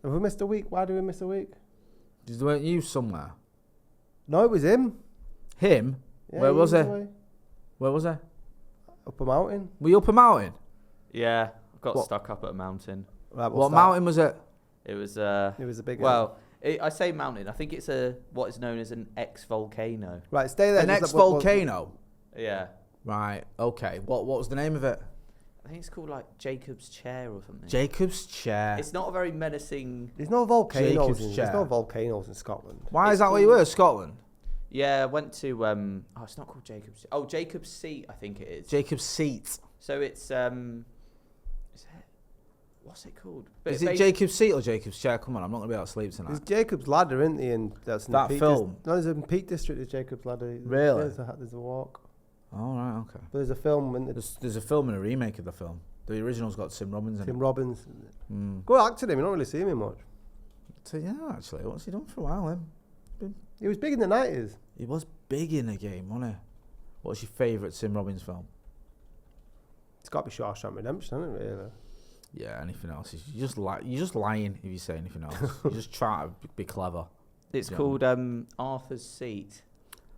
Have we missed a week? Why did we miss a week? Weren't you somewhere? No, it was him. Him? Yeah, Where was he? away. Where was he? Up a mountain. Were you up a mountain? Yeah, I got stuck up at a mountain. Right, what mountain was it? It was a big. Well, I say mountain. I think it's what is known as an ex-volcano. Right, stay there. An ex-volcano. Yeah. Right. Okay. What was the name of it? I think it's called like Jacob's Chair or something. Jacob's Chair. It's not a very menacing. There's no volcanoes. There's no volcanoes in Scotland. Why is that where you were? Scotland. Yeah, I went to. It's not called Jacob's. Oh, Jacob's Seat, I think it is. Jacob's Seat. So it's what's it called? But is it Jacob's Seat or Jacob's Chair? Come on, I'm not gonna be able to sleep tonight. There's Jacob's Ladder, isn't there? And that's in that the film. No, there's a Peak District of Jacob's Ladder. Really? There's a walk. Oh right, okay. But there's a film. And there's a film and a remake of the film. The original's got Tim Robbins in it. Tim Robbins. Good actor, him. You don't really see him in much. So yeah, actually, what's he done for a while then? He was big in the 90s. He was big in the game, wasn't he? What's your favourite Tim Robbins film? It's got to be Shawshank Redemption, isn't it? Really? Yeah. Anything else? You're just lying if you say anything else. You just try to be clever. It's called Arthur's Seat.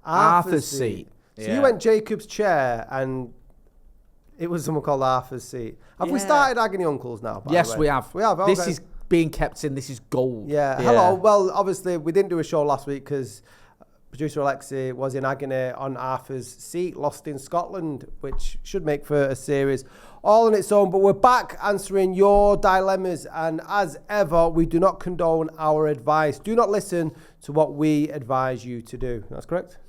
Arthur's Seat. So you went Jacob's Chair, and it was someone called Arthur's Seat. Have we started Agony Uncles now? Yes, we have. We have. Okay. This is being kept in. This is gold. Yeah. Hello. Well, obviously, we didn't do a show last week because producer Alexei was in agony on Arthur's Seat, lost in Scotland, which should make for a series all on its own. But we're back answering your dilemmas. And as ever, we do not condone our advice. Do not listen to what we advise you to do. That's correct?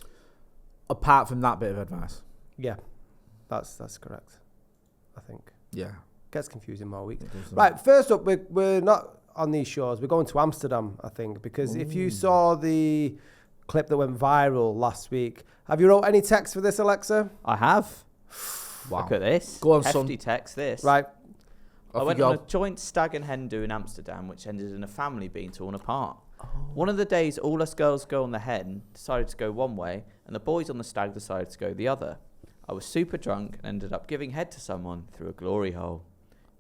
Apart from that bit of advice. Yeah, that's correct, I think. Yeah. Gets confusing more week. Right, first up, we're not on these shows. We're going to Amsterdam, I think, because if you saw the clip that went viral last week, have you wrote any text for this, Alexa? I have. Wow. Look at this. Go on, Hefty son. text this. Right. I went on a joint stag and hen do in Amsterdam, which ended in a family being torn apart. One of the days, all us girls go on the hen decided to go one way, and the boys on the stag decided to go the other. I was super drunk and ended up giving head to someone through a glory hole.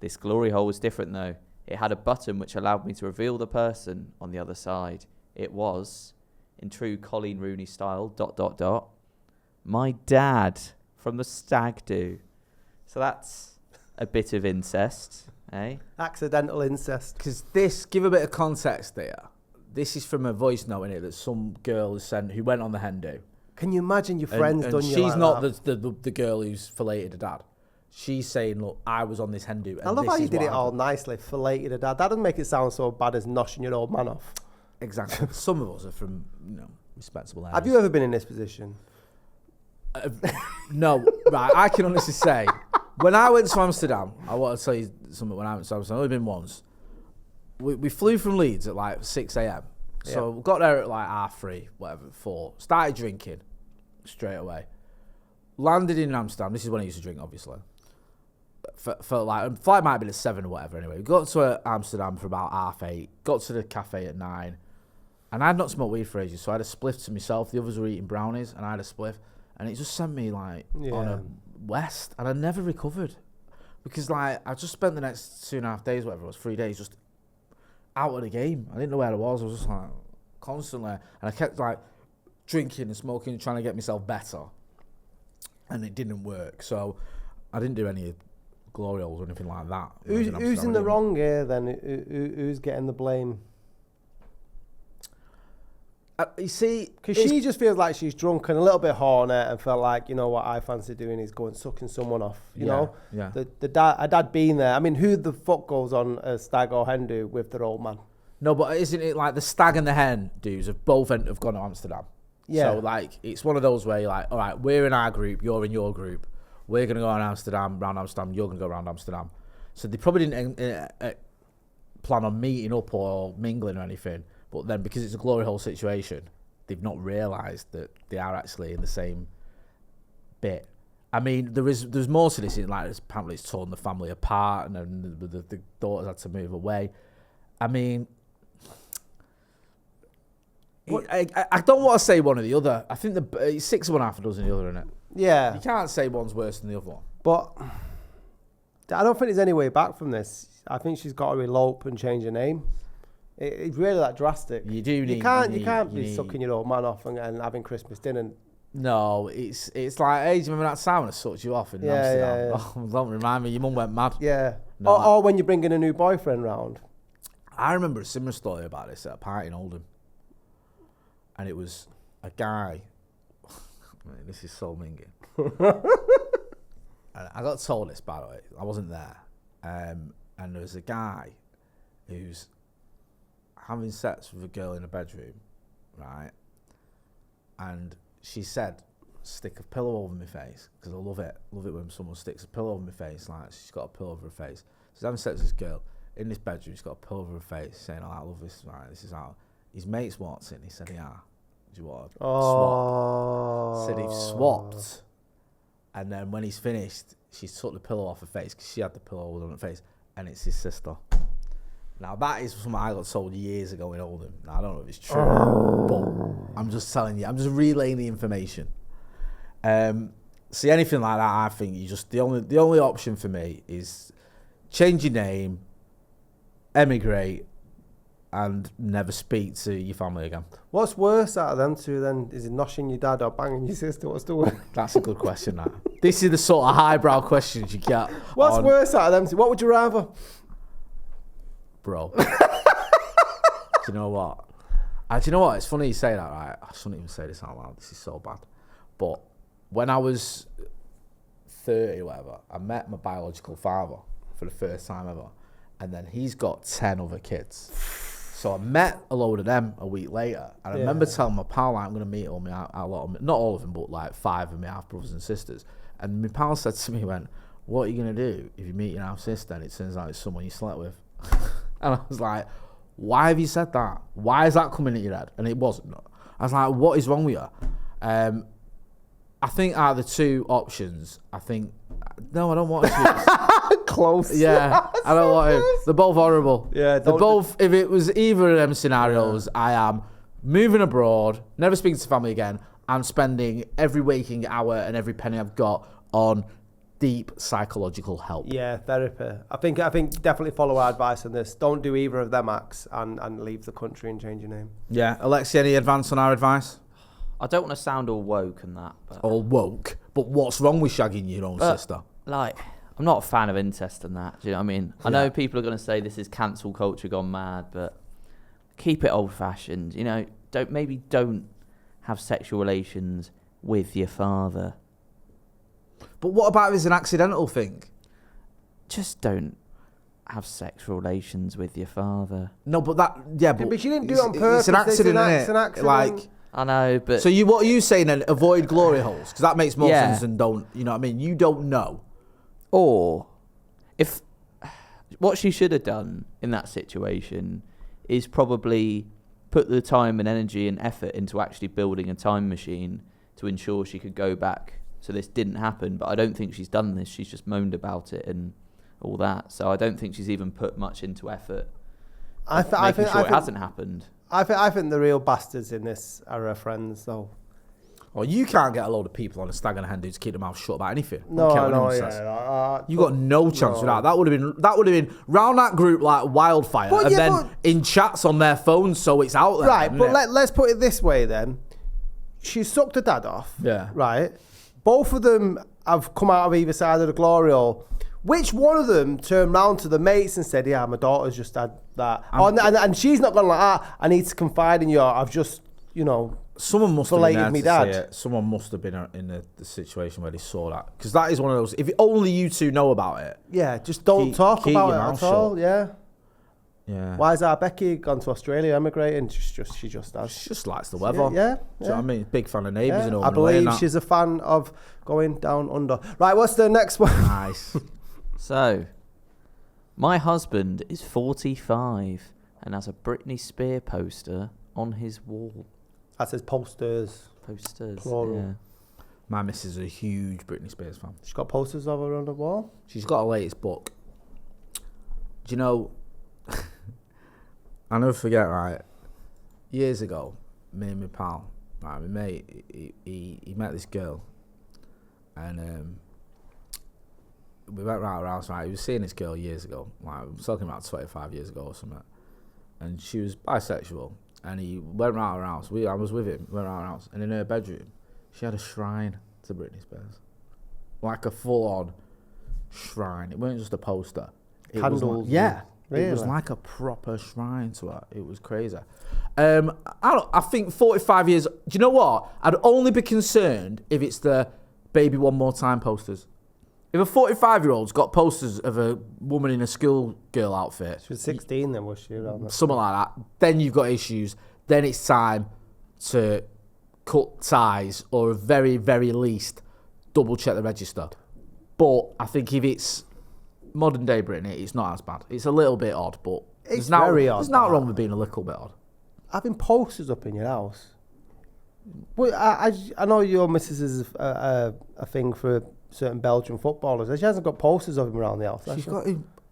This glory hole was different though. It had a button which allowed me to reveal the person on the other side. It was, in true Colleen Rooney style, ... my dad from the stag do. So that's a bit of incest, eh? Accidental incest. Because this, give a bit of context there. This is from a voice note in it that some girl has sent who went on the hen do. Can you imagine your friends done you she's like not that? the girl who's filleted her dad. She's saying, look, I was on this hen do. I love how you did it all nicely. Filleted her dad. That doesn't make it sound so bad as noshing your old man off. Exactly. Some of us are from, respectable areas. Have you ever been in this position? No. Right, I can honestly say, when I went to Amsterdam, I want to tell you something. When I went to Amsterdam, I've only been once. We flew from Leeds at like 6 a.m. So we got there at like 3:30, whatever, 4. Started drinking straight away. Landed in Amsterdam. This is when I used to drink, obviously. For like, flight might have been at 7 or whatever anyway. We got to Amsterdam for about 8:30. Got to the cafe at 9. And I had not smoked weed for ages, so I had a spliff to myself. The others were eating brownies, and I had a spliff. And it just sent me like on a west, and I never recovered. Because like, I just spent the next 2.5 days, whatever it was, 3 days, just out of the game. I didn't know where I was. I was just like constantly, and I kept like drinking and smoking, trying to get myself better, and it didn't work. So I didn't do any glory holes or anything like that. Who's in the wrong here then? Who's getting the blame? You see, because she just feels like she's drunk and a little bit horny and felt like, you know what I fancy doing is going sucking someone off. You know, the dad being there. I mean, who the fuck goes on a stag or hen do with their old man? No, but isn't it like the stag and the hen dudes have both have gone to Amsterdam? Yeah. So like, it's one of those where you're like, all right, we're in our group, you're in your group. We're gonna go around Amsterdam, you're gonna go around Amsterdam. So they probably didn't plan on meeting up or mingling or anything. But then, because it's a glory hole situation, they've not realised that they are actually in the same bit. I mean, there's more to this. Like, apparently, it's torn the family apart, and then the daughters had to move away. I mean, I don't want to say one or the other. I think it's 6 of one, half a dozen the other, isn't it? Yeah. You can't say one's worse than the other one. But I don't think there's any way back from this. I think she's got to elope and change her name. It's really that drastic. You do need. You can't be sucking your old man off and having Christmas dinner. No, it's like, hey, do you remember that time when I sucked you off in Amsterdam? Yeah. Oh, don't remind me. Your mum went mad. Yeah. No, or when you're bringing a new boyfriend round. I remember a similar story about this at a party in Oldham, and it was a guy. Mate, this is so minging. And I got told this, by the way. I wasn't there. And there was a guy who's having sex with a girl in a bedroom, right? And she said, stick a pillow over my face, because I love it when someone sticks a pillow over my face, like she's got a pillow over her face. She's having sex with this girl in this bedroom, she's got a pillow over her face, saying, oh, I love this, right, this is how. His mates walked in, he said, yeah, do you want to swap? Said he's swapped. And then when he's finished, she took the pillow off her face, because she had the pillow on her face, and it's his sister. Now, that is something I got told years ago in Oldham. Now, I don't know if it's true, but I'm just telling you. I'm just relaying the information. See, anything like that, I think you just... The only option for me is change your name, emigrate, and never speak to your family again. What's worse out of them two then? Is it noshing your dad or banging your sister? What's the worst? That's a good question, that. This is the sort of highbrow questions you get. What's worse out of them two? What would you rather? Bro. Do you know what? Do you know what? It's funny you say that, right? I shouldn't even say this out loud. This is so bad. But when I was 30 or whatever, I met my biological father for the first time ever. And then he's got 10 other kids. So I met a load of them a week later. And I remember telling my pal, like, I'm going to meet all my, a lot of them, not all of them, but like 5 of my half brothers and sisters. And my pal said to me, he went, what are you going to do if you meet your half sister and it turns out it's someone you slept with? And I was like, why have you said that? Why is that coming at your head? And it wasn't. I was like, what is wrong with you? I think out of the two options, I don't want to. Close. Yeah, I don't want to. They're both horrible. Yeah, they're both. If it was either of them scenarios, I am moving abroad, never speaking to family again, and spending every waking hour and every penny I've got on deep psychological help. Yeah, therapy. I think definitely follow our advice on this. Don't do either of them acts and leave the country and change your name. Yeah, Alexei, any advance on our advice? I don't want to sound all woke and that. But all woke? But what's wrong with shagging your own sister? Like, I'm not a fan of incest and that. Do you know what I mean? I know people are going to say this is cancel culture gone mad, but keep it old-fashioned. You know, don't have sexual relations with your father. But what about if it's an accidental thing? Just don't have sexual relations with your father. No, but that... Yeah, but she didn't do it on purpose. It's an accident, isn't it? It's an accident. Like... I know, but... So what are you saying then? Avoid glory holes? Because that makes more sense than don't... You know what I mean? You don't know. Or, if... What she should have done in that situation is probably put the time and energy and effort into actually building a time machine to ensure she could go back so this didn't happen. But I don't think she's done this. She's just moaned about it and all that. So I don't think she's even put much into effort. I think it hasn't happened. I think the real bastards in this are her friends, though. Well, you can't get a load of people on a stag and a hen do to keep their mouth shut about anything. No, You got no chance with that. That would have been round that group like wildfire, in chats on their phones, so it's out there. Right, but let's put it this way then. She sucked her dad off. Yeah. Right. Both of them have come out of either side of the glory hole. Which one of them turned round to the mates and said, yeah, my daughter's just had that. And she's not going like, I need to confide in you. I've just, someone must have been there to see it. Someone must have been in the situation where they saw that. Because that is one of those, if only you two know about it. Yeah, just don't talk about it at all. Yeah. Yeah. Why has our Becky gone to Australia emigrating? She just has. She just likes the weather. Yeah. Do you know what I mean? Big fan of Neighbours and all. I believe she's a fan of going down under. Right, what's the next one? Nice. So, my husband is 45 and has a Britney Spears poster on his wall. That says posters. Plural. Yeah. My missus is a huge Britney Spears fan. She's got posters of her on the wall? She's got a latest book. Do you know... I'll never forget, right? Years ago, me and my pal, right, my mate, he met this girl. And... we went round her house, right? He was seeing this girl years ago. Like, I was talking about 25 years ago or something. and she was bisexual, and he went round her house. I was with him, went round her house, and in her bedroom, she had a shrine to Britney Spears. Like a full-on shrine. It wasn't just a poster. Candles. It was like a proper shrine to her. It was crazy. I think 45 years... Do you know what? I'd only be concerned if it's the Baby One More Time posters. If a 45-year-old's got posters of a woman in a schoolgirl outfit... She was 16 then, was she? Around that something like that. Then you've got issues. Then it's time to cut ties, or at very, very least, double-check the register. But I think if it's modern-day Britney, it's not as bad. It's a little bit odd, but it's very odd. There's nothing wrong with being a little bit odd. Having posters up in your house. Well, I know your missus is a thing for certain Belgian footballers. She hasn't got posters of him around the house. She's got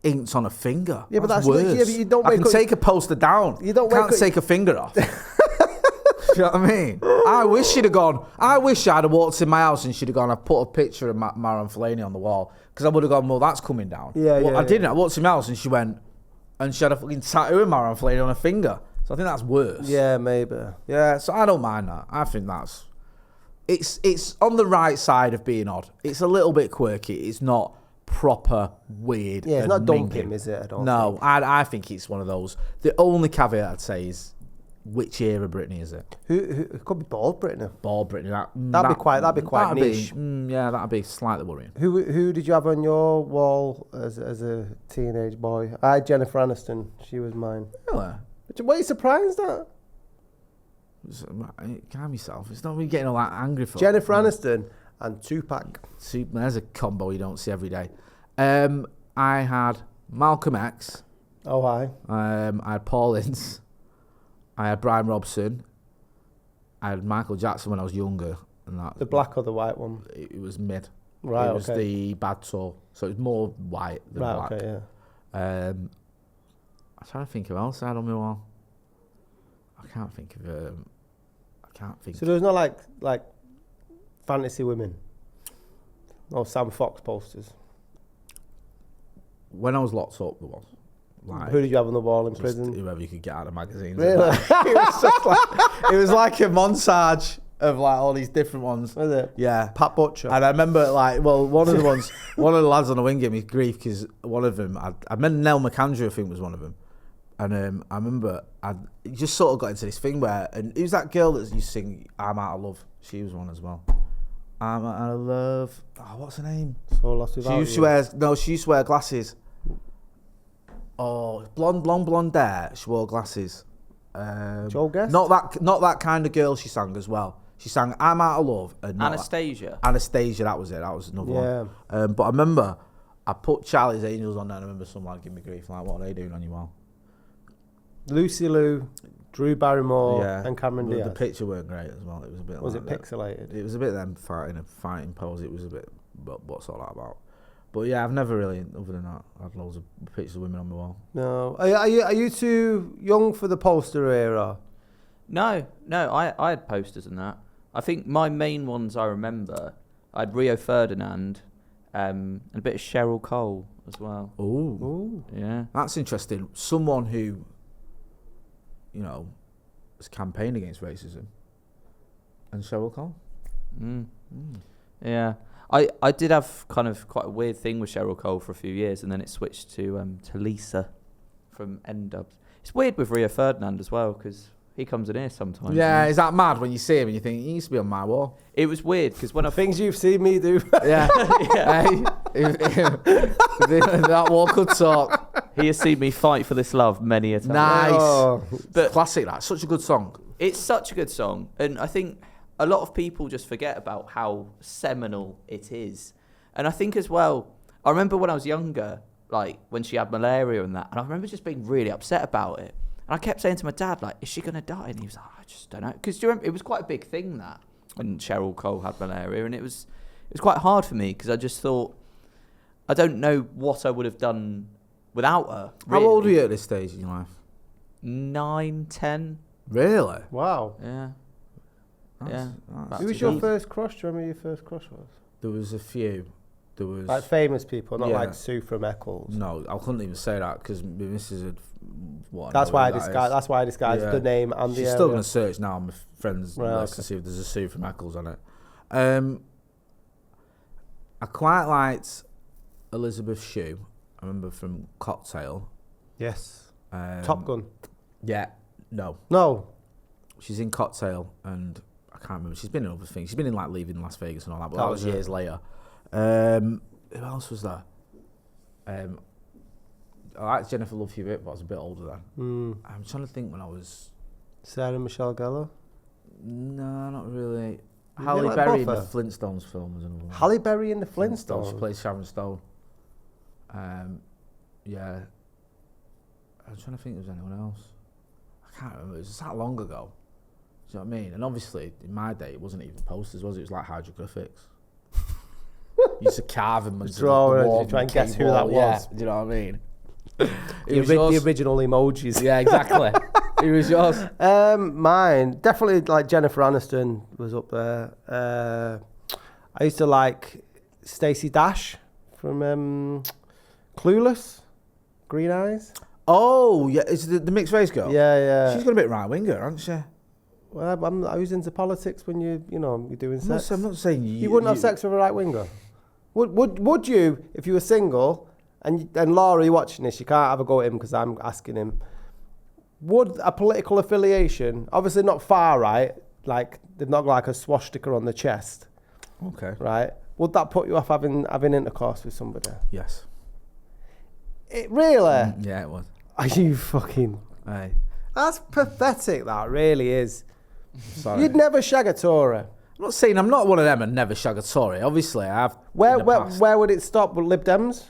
inks on a finger. Yeah, but that's worse. Yeah, but you don't. I can take a poster down. You can't take a finger off. Do you know what I mean? I wish she'd have gone. I wish I'd have walked in my house and she'd have gone. I put a picture of Marion Fellaini on the wall because I would have gone. Well, that's coming down. I didn't. I walked in my house and she went, and she had a fucking tattoo of Marion Fellaini on her finger. So I think that's worse. Yeah, maybe. Yeah, so I don't mind that. I think that's... It's on the right side of being odd. It's a little bit quirky. It's not proper weird. Yeah, it's not dumping, is it? I think it's one of those. The only caveat I'd say is which era Britney is it? Who could be bald Britney? Bald Britney. That'd be quite niche. That'd be slightly worrying. Who did you have on your wall as a teenage boy? I had Jennifer Aniston. She was mine. Really? Were you surprised at? Calm yourself. It's not really getting all that angry for Jennifer Aniston and Tupac. There's a combo you don't see every day. I had Malcolm X. Oh, hi. I had Paul Ince. I had Brian Robson. I had Michael Jackson when I was younger. And that, the black or the white one? It was mid. Right, It was the bad soul. So it was more white than black. Right, okay, yeah. I'm trying to think of who else I had on my wall. I can't think of. So there was no like fantasy women, or Sam Fox posters. When I was locked up, there was. Like, who did you have on the wall in prison? Whoever you could get out of magazines. Really? It was like a montage of like all these different ones. Was it? Yeah. Pat Butcher. And I remember one of the lads on the wing gave me grief because one of them, I remember Nell McAndrew, I think was one of them. And I remember I just sort of got into this thing where, and it was that girl that you sing "I'm Out of Love." She was one as well. I'm Out of Love. Oh, what's her name? So Lost Without You. She used to wear glasses. Oh, blonde hair. She wore glasses. Joel Guest? Not that kind of girl. She sang as well. She sang "I'm Out of Love." And Anastasia. Anastasia, that was it. That was another one. But I remember I put Charlie's Angels on there. And I remember someone giving me grief like, "What are they doing on your wall?" Lucy Liu, Drew Barrymore, and Cameron Diaz. The picture weren't great as well. It was a bit. Was like it pixelated? It was a bit them fighting pose. It was a bit. But what's all that about? But yeah, I've never really, other than that, had loads of pictures of women on the wall. No, are you too young for the poster era? No, I had posters and that. I think my main ones I remember, I had Rio Ferdinand, and a bit of Cheryl Cole as well. Ooh. Yeah. That's interesting. Someone who, was campaigning against racism. And Cheryl Cole. Yeah. I did have kind of quite a weird thing with Cheryl Cole for a few years, and then it switched to Lisa from N-Dubs. It's weird with Rio Ferdinand as well, because he comes in here sometimes. Yeah, is that mad when you see him and you think, he used to be on my wall? It was weird, because when things you've seen me do. Yeah. That wall could talk. He has seen me fight for this love many a time. Nice. Oh. But classic, that. Such a good song. It's such a good song, and I think a lot of people just forget about how seminal it is. And I think as well, I remember when I was younger, like when she had malaria and that, and I remember just being really upset about it. And I kept saying to my dad, like, is she going to die? And he was like, I just don't know. Because it was quite a big thing that when Cheryl Cole had malaria, and it was quite hard for me because I just thought, I don't know what I would have done without her. Really. How old were you at this stage in your life? 9, 10. Really? Wow. Yeah. Who was your first crush? Do you remember who your first crush was? There was a few. There was like famous people, not like Sue from Eccles. No, I couldn't even say that because my missus That's why I disguised the name and She's the still area. going to search now on my friend's list to see if there's a Sue from Eccles on it. I quite liked Elizabeth Shue. I remember from Cocktail. Yes. Top Gun. Yeah. No. She's in Cocktail, and I can't remember. She's been in other things. She's been in like Leaving Las Vegas and all that, but that was years later. Who else was there? I liked Jennifer Love Hewitt, but I was a bit older then. I'm trying to think when I was... Sarah Michelle Gellar? No, not really. Halle Berry in the Flintstones film was another one. Halle Berry in the Flintstones? She plays Sharon Stone. Yeah. I'm trying to think if there's anyone else. I can't remember. It was that long ago. Do you know what I mean? And obviously, in my day, it wasn't even posters, was it? It was like hieroglyphics. You used to carve them and draw and try and guess who that was. Yeah, do you know what I mean? The original emojis. Yeah, exactly. Who was yours? Mine, definitely like Jennifer Aniston was up there. I used to like Stacey Dash from Clueless, Green Eyes. Oh, yeah, it's the mixed race girl. Yeah. She's got a bit right winger, hasn't she? Well, I was into politics when you're doing sex. I'm not saying you wouldn't have sex with a right winger. Would you, if you were single, and Laura, you're watching this, you can't have a go at him because I'm asking him, would a political affiliation, obviously not far right, like they've not got like a swastika on the chest, okay, right? Would that put you off having intercourse with somebody? Yes. It really? Yeah, it would. Are you fucking... Aye. That's pathetic, that really is. Sorry. You'd never shag a Tory. I'm not saying I'm not one of them and never shag a Tory. Obviously, I have. Where would it stop with Lib Dems?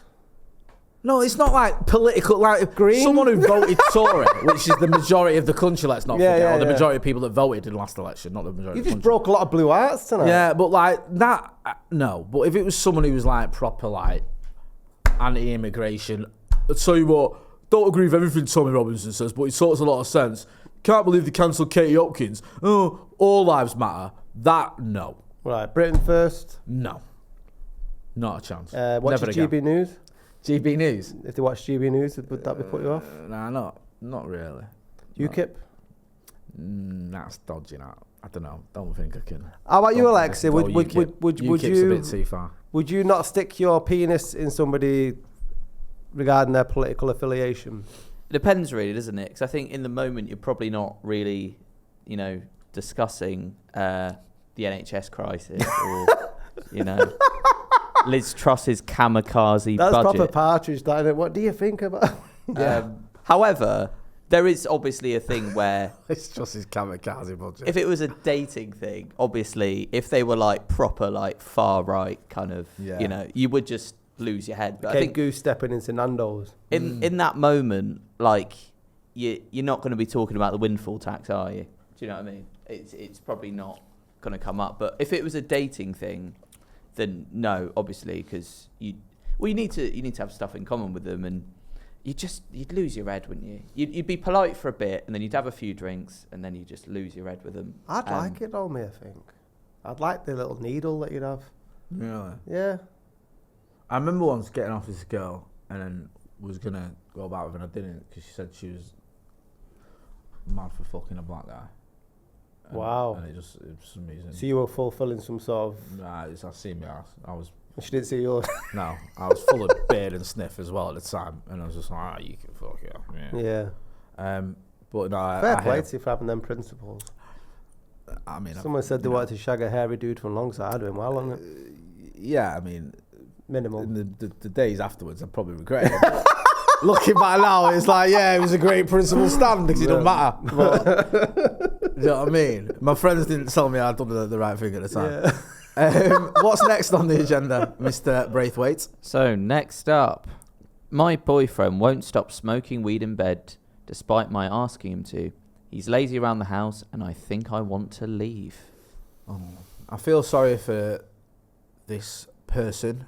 No, it's not like political. Like Green? Someone who voted Tory, which is the majority of the country. Let's not forget, or the majority of people that voted in the last election, not the majority. You of the just country. broke a lot of blue hearts tonight. Yeah, but like that, no. But if it was someone who was like proper like anti-immigration, I'll tell you what. Don't agree with everything Tommy Robinson says, but it talks a lot of sense. Can't believe they cancelled Katie Hopkins. Oh, all lives matter. That, no. Right, Britain first. No. Not a chance. Watch GB News. GB News? If they watch GB News, would that be put you off? Nah, not really. UKIP? That's dodgy now. I don't know. Don't think I can. How about you, Alexei? Would you... UKIP's a bit too far. Would you not stick your penis in somebody regarding their political affiliation? It depends, really, doesn't it? Because I think in the moment you're probably not really, discussing the NHS crisis or, Liz Truss's kamikaze That's budget. proper Partridge, isn't it? What do you think about? However, there is obviously a thing where Liz Truss's kamikaze budget. if it was a dating thing, obviously, if they were like proper, like far right kind of, you would just lose your head. But I think Goose stepping into Nando's. In that moment, like you're not going to be talking about the windfall tax, are you? Do you know what I mean? It's probably not going to come up. But if it was a dating thing, then no, obviously, because you need to have stuff in common with them, and you'd lose your head, wouldn't you? You'd be polite for a bit, and then you'd have a few drinks, and then you just lose your head with them. I'd like it on me, I think. I'd like the little needle that you'd have. Really? Yeah. I remember once getting off this girl and then was going to go about with her and I didn't because she said she was mad for fucking a black guy. And, wow. And it for some reason. So you were fulfilling some sort of... Nah, I seen my ass. She didn't see yours? No, I was full of beard and sniff as well at the time. And I was just like, you can fuck it off. Yeah. But no, fair play to you for having them principles. I mean... Someone said they wanted to shag a hairy dude from alongside doing well on it. Yeah, I mean... Minimal. The days afterwards, I probably regret it. Looking back now, it's like, it was a great principle stand because it don't matter. But, you know what I mean? My friends didn't tell me I'd done the right thing at the time. Yeah. What's next on the agenda, Mr. Braithwaite? So, next up, my boyfriend won't stop smoking weed in bed despite my asking him to. He's lazy around the house and I think I want to leave. Oh, I feel sorry for this person,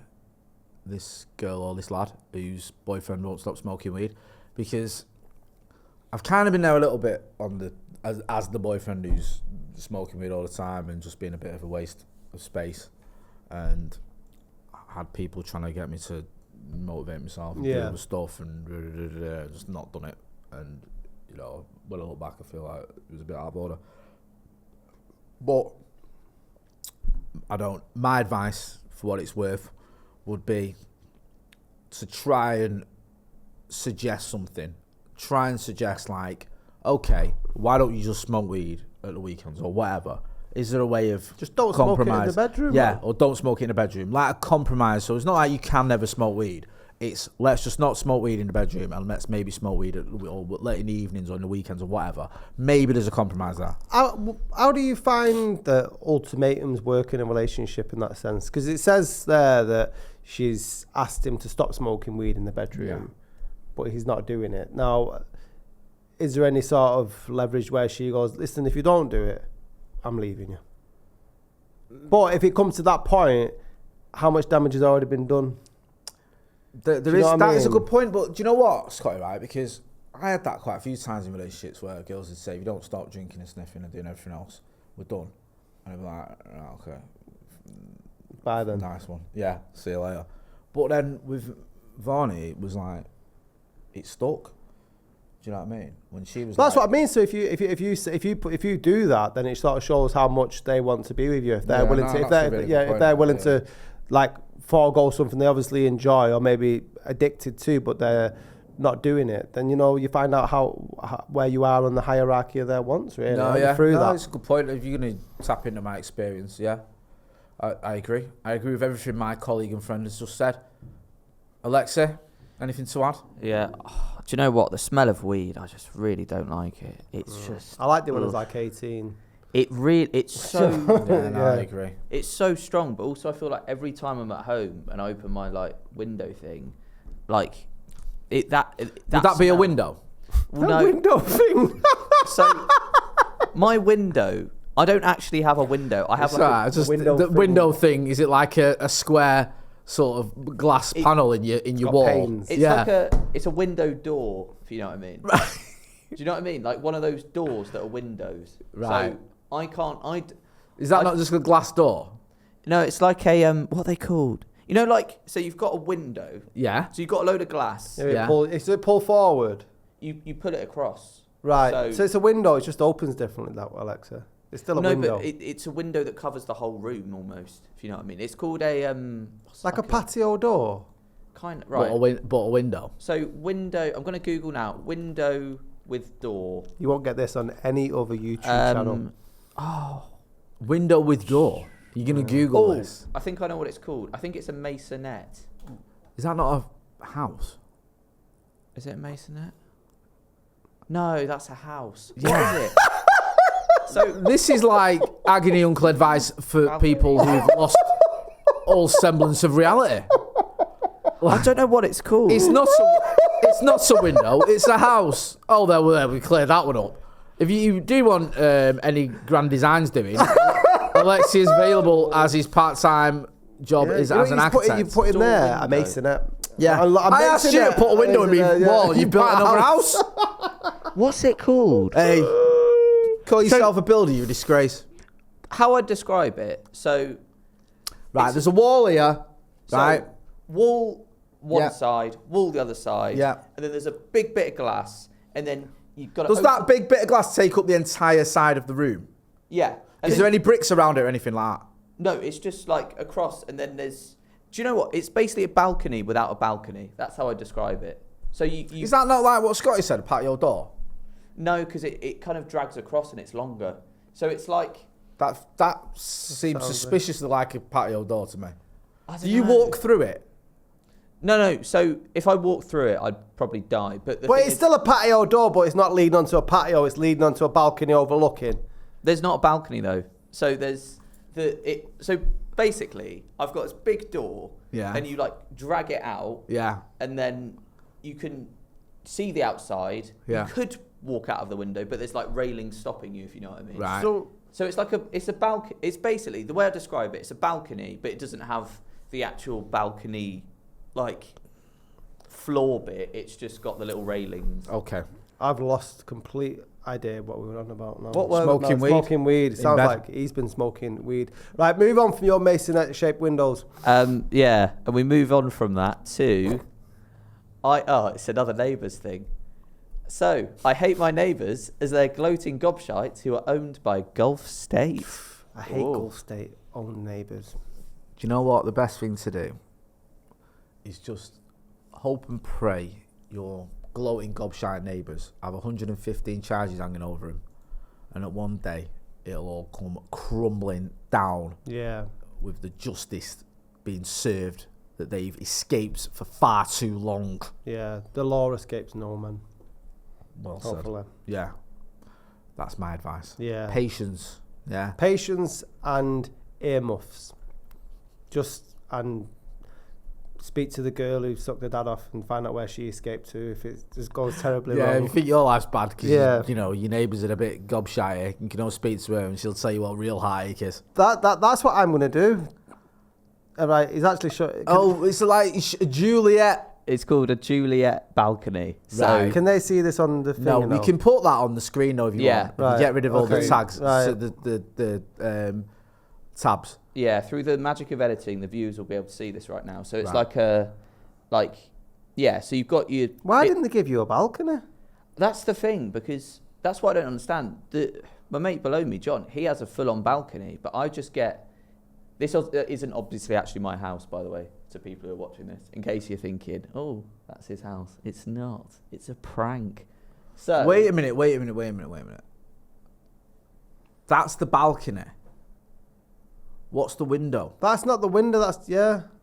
this girl or this lad whose boyfriend won't stop smoking weed, because I've kind of been there a little bit on as the boyfriend who's smoking weed all the time and just being a bit of a waste of space, and I had people trying to get me to motivate myself and do other stuff and just not done it. and you know, when I look back, I feel like it was a bit out of order. But I don't. My advice, for what it's worth, would be to try and suggest something. Try and suggest like, okay, why don't you just smoke weed at the weekends or whatever? Is there a way of just don't smoke it in the bedroom? Yeah, or don't smoke it in the bedroom. Like a compromise. So it's not like you can never smoke weed. It's let's just not smoke weed in the bedroom and let's maybe smoke weed or late in the evenings or in the weekends or whatever. Maybe there's a compromise there. How do you find that ultimatums work in a relationship in that sense? Because it says there that she's asked him to stop smoking weed in the bedroom, but he's not doing it. Now, is there any sort of leverage where she goes, listen, if you don't do it, I'm leaving you? But if it comes to that point, how much damage has already been done? That is a good point, but do you know what, Scotty, right? Because I had that quite a few times in relationships where girls would say, if you don't stop drinking and sniffing and doing everything else, we're done. And I'd be like, oh, okay. Bye then. Nice one. Yeah, see you later. But then with Varney, it was like, it stuck. Do you know what I mean? When she was that's what I mean. So if you do that, then it sort of shows how much they want to be with you. If they're willing to, if they're willing to, like, forego something they obviously enjoy or maybe addicted to, but they're not doing it, then you know you find out how where you are on the hierarchy of their wants. Really, that's a good point. If you're going to tap into my experience, I agree. I agree with everything my colleague and friend has just said. Alexei, anything to add? Yeah. Do you know what? The smell of weed, I just really don't like it. It's just... I liked it when I was like 18. It's so... I agree. It's so strong, but also I feel like every time I'm at home and I open my like window thing, like... Would that be a window? Well, no. Window thing? So, my window... I don't actually have a window. I have the window thing. Is it like a square... sort of glass panel in your wall. Panes. It's a window door, if you know what I mean. Right. Do you know what I mean? Like one of those doors that are windows. Right. So I can't. Is that not just a glass door? No, it's like a what are they called? You know, like so you've got a window. Yeah. So you've got a load of glass. Yeah. Is it pull forward? You put it across. Right. So it's a window. It just opens differently. That Alexa. It's still a window. No, but it's a window that covers the whole room almost, if you know what I mean. It's called a... like a patio door? Kind of, right. But a window. So window, I'm going to Google now, window with door. You won't get this on any other YouTube channel. Oh. Window with door? You're going to Google this? I think I know what it's called. I think it's a masonette. Is that not a house? Is it a masonette? No, that's a house. Yeah. What is it? So this is like agony uncle advice for people who've lost all semblance of reality. I don't know what it's called. It's not a window. It's a house. Oh, there we cleared that one up. If you do want any grand designs doing, Alexei is available as his part-time job is as an architect. You put in there a masonette. Yeah, I asked you to put a window in my wall. You built another house. What's it called? Hey. Call yourself a builder, you disgrace. How I'd describe it, so... Right, there's a wall here, right? So, wall one side, wall the other side, and then there's a big bit of glass, and then you've got to... Does that big bit of glass take up the entire side of the room? Yeah. Is there any bricks around it or anything like that? No, it's just like across, and then there's... Do you know what? It's basically a balcony without a balcony. That's how I describe it. So you... Is that not like what Scotty said, a patio door? No, because it kind of drags across and it's longer. So it's like... That seems suspiciously like a patio door to me. Do you know. walk through it? No. So if I walk through it, I'd probably die. But it's still a patio door, but it's not leading onto a patio. It's leading onto a balcony overlooking. There's not a balcony though. So there's So basically, I've got this big door. Yeah. And you like drag it out. Yeah. And then you can see the outside. Yeah. You could walk out of the window, but there's like railings stopping you, if you know what I mean. Right. So it's like it's a balcony. It's basically the way I describe it. It's a balcony, but it doesn't have the actual balcony like floor bit. It's just got the little railings. Okay. I've lost complete idea what we were on about now. Smoking weed. Smoking weed. It sounds like he's been smoking weed. Right, move on from your masonette-shaped windows. Yeah, and we move on from that to it's another neighbours thing. So, I hate my neighbours as they're gloating gobshites who are owned by Gulf State. I hate Gulf State owned neighbours. Do you know what the best thing to do is? Just hope and pray your gloating gobshite neighbours have 115 charges hanging over him, and at one day it'll all come crumbling down. Yeah. With the justice being served that they've escaped for far too long. Yeah, the law escapes no man. Well Hopefully. said. Yeah, that's my advice. Yeah. Patience. Yeah. Patience and earmuffs. And speak to the girl who sucked her dad off and find out where she escaped to if it just goes terribly wrong. Yeah, if you think your life's bad because you know your neighbours are a bit gobshite, you can always speak to her and she'll tell you what real heartache is. That's what I'm going to do. All right, he's actually it's like Juliet. It's called a Juliet balcony. So Right. Can they see this on the thing? No, we can put that on the screen though if you want. Right. If you get rid of all the Okay. tags, Right. so the tabs. yeah, through the magic of editing, the viewers will be able to see this right now. So it's Right. so you've got your... Why didn't they give you a balcony? That's the thing, because that's what I don't understand. My mate below me, John, he has a full-on balcony, but I just get... This isn't obviously actually my house, by the way, to people who are watching this, in case you're thinking, oh, that's his house. It's not. It's a prank. So Wait a minute. That's the balcony. What's the window? That's not the window. That's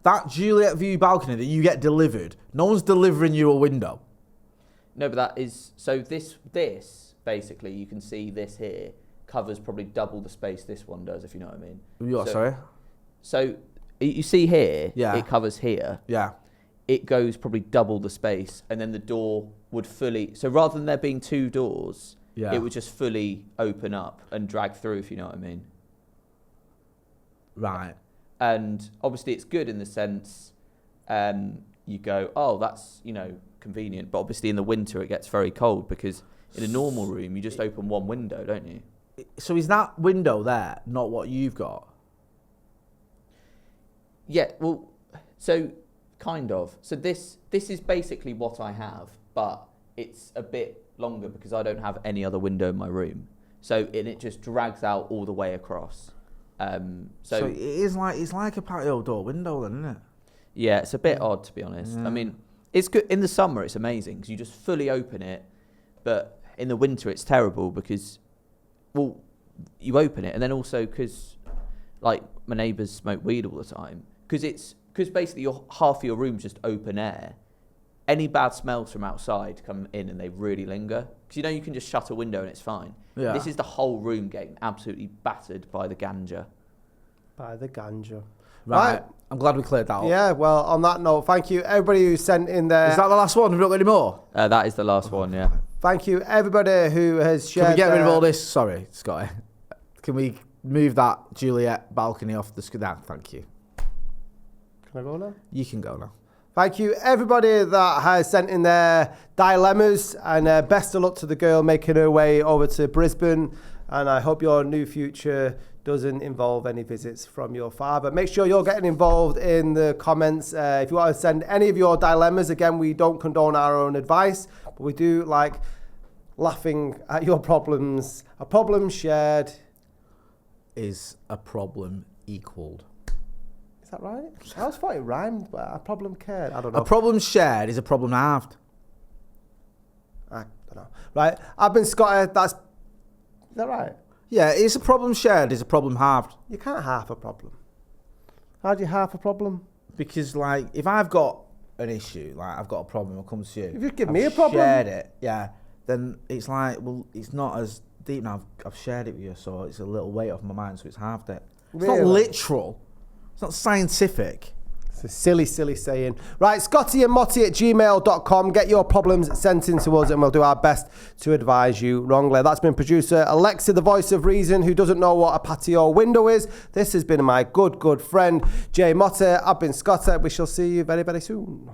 That Juliet view balcony that you get delivered. No one's delivering you a window. No, but that is... So this basically, you can see this here, covers probably double the space this one does, if you know what I mean. Sorry? So you see here, Yeah. it covers here. Yeah. It goes probably double the space, and then the door would fully... So rather than there being two doors, Yeah. it would just fully open up and drag through, if you know what I mean. Right. And obviously it's good in the sense you go, oh, that's, convenient. But obviously in the winter it gets very cold because in a normal room you just open one window, don't you? So is that window there not what you've got? Yeah, well, so kind of. So this is basically what I have, but it's a bit longer because I don't have any other window in my room. So it just drags out all the way across. So it is like it's like a patio door window, then, isn't it? Yeah, it's a bit odd, to be honest. Yeah. I mean, it's good in the summer. It's amazing because you just fully open it, but in the winter it's terrible because, well, you open it and then also because, like, my neighbours smoke weed all the time because basically half of your room's just open air. Any bad smells from outside come in and they really linger because you can just shut a window and it's fine. Yeah. This is the whole room getting absolutely battered by the ganja. Right. I'm glad we cleared that up. Yeah, well, on that note, thank you everybody who sent in there. Is that the last one? Have we not got any more? That is the last one, yeah. Thank you everybody who has shared. Can we get rid of all this? Sorry, Scotty. Can we move that Juliet balcony off the screen? Thank you. Can I go now? You can go now. Thank you everybody that has sent in their dilemmas, and best of luck to the girl making her way over to Brisbane, and I hope your new future doesn't involve any visits from your father. Make sure you're getting involved in the comments. If you want to send any of your dilemmas, again, we don't condone our own advice, but we do like laughing at your problems. A problem shared is a problem equaled. Is that right? I always thought it rhymed, but a problem cared. I don't know. A problem shared is a problem halved. I don't know. Right, I've been Scotty. Is that right? Yeah, it's a problem shared is a problem halved. You can't half a problem. How do you half a problem? Because, like, if I've got an issue, like, I've got a problem, I'll come to you. If you give me a problem, shared it, yeah, then it's like, well, it's not as deep now. I've shared it with you, so it's a little weight off my mind, so it's halved it. It's not literal. It's not scientific. It's a silly, silly saying. Right, Scotty and Motty at gmail.com. Get your problems sent in to us and we'll do our best to advise you wrongly. That's been producer Alexei, the voice of reason, who doesn't know what a patio window is. This has been my good friend, Jay Motty. I've been Scotty. We shall see you very, very soon.